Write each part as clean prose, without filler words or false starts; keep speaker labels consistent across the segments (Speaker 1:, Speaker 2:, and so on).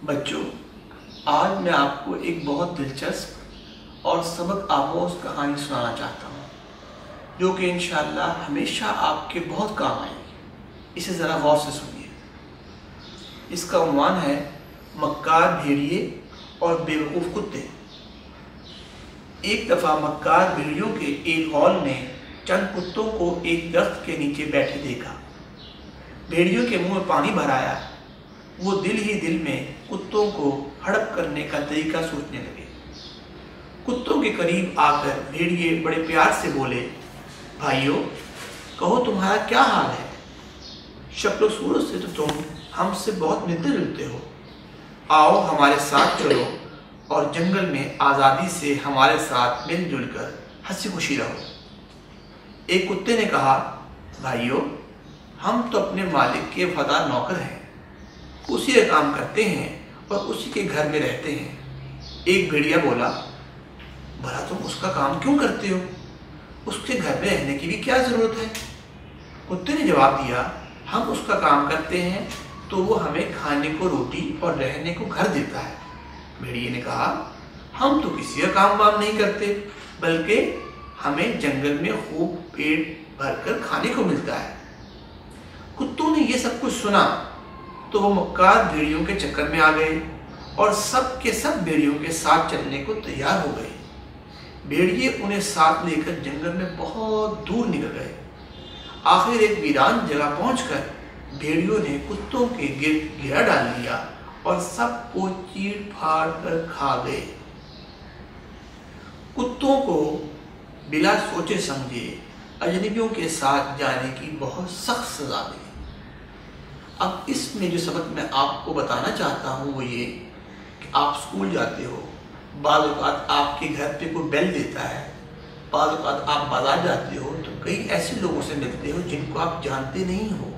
Speaker 1: बच्चों, आज मैं आपको एक बहुत दिलचस्प और सबक आमोज कहानी सुनाना चाहता हूँ, जो कि इंशाअल्लाह हमेशा आपके बहुत काम आएगी। इसे ज़रा गौर से सुनिए। इसका उन्वान है मक्कार भेड़िए और बेवकूफ़ कुत्ते। एक दफ़ा मक्कार भेड़ियों के एक हॉल में चंद कुत्तों को एक दरख्त के नीचे बैठे देखा। भेड़ियों के मुंह में पानी भराया। वो दिल ही दिल में कुत्तों को हड़प करने का तरीका सोचने लगे। कुत्तों के करीब आकर भेड़िए बड़े प्यार से बोले, भाइयों, कहो तुम्हारा क्या हाल है? शक्ल सूरत से तो तुम हमसे बहुत मिलते जुलते हो। आओ हमारे साथ चलो और जंगल में आज़ादी से हमारे साथ मिलजुल कर हंसी खुशी रहो। एक कुत्ते ने कहा, भाइयों, हम तो अपने मालिक के वफादार नौकर हैं, उसी का काम करते हैं और उसी के घर में रहते हैं। एक भेड़िया बोला, भला तुम उसका काम क्यों करते हो? उसके घर में रहने की भी क्या जरूरत है? कुत्ते ने जवाब दिया, हम उसका काम करते हैं तो वो हमें खाने को रोटी और रहने को घर देता है। भेड़िए ने कहा, हम तो किसी का काम वाम नहीं करते, बल्कि हमें जंगल में खूब पेट भरकर खाने को मिलता है। कुत्तों ने ये सब कुछ सुना तो वो मक्कार भेड़ियों के चक्कर में आ गए और सब के सब भेड़ियों के साथ चलने को तैयार हो गए। भेड़िए उन्हें साथ लेकर जंगल में बहुत दूर निकल गए। आखिर एक वीरान जगह पहुंचकर भेड़ियों ने कुत्तों के गिर्द घेरा डाल लिया और सबको चीर फाड़ कर खा गए। कुत्तों को बिना सोचे समझे अजनबियों के साथ जाने की बहुत सख्त सजा दी। अब इसमें जो सबक मैं आपको बताना चाहता हूँ वो ये कि आप स्कूल जाते हो, बाज़ औक़ात आपके घर पे कोई बेल देता है, बाज़ औक़ात आप बाज़ार जाते हो तो कई ऐसे लोगों से मिलते हो जिनको आप जानते नहीं हो।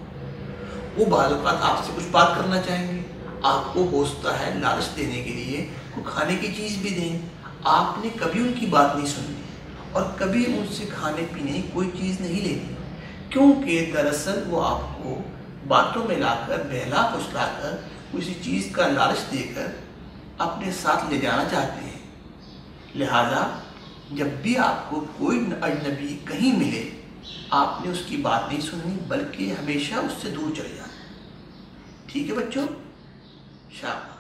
Speaker 1: वो बाज़ औक़ात आपसे कुछ बात करना चाहेंगे, आपको होता है लालच देने के लिए कोई खाने की चीज़ भी दें। आपने कभी उनकी बात नहीं सुननी और कभी उनसे खाने पीने की कोई चीज़ नहीं लेनी, क्योंकि दरअसल वो आपको बातों में लाकर बहला फुसलाकर किसी चीज़ का लालच देकर अपने साथ ले जाना चाहते हैं। लिहाजा जब भी आपको कोई अजनबी कहीं मिले, आपने उसकी बात नहीं सुननी, बल्कि हमेशा उससे दूर चले जाना। ठीक है बच्चों? शाबाश।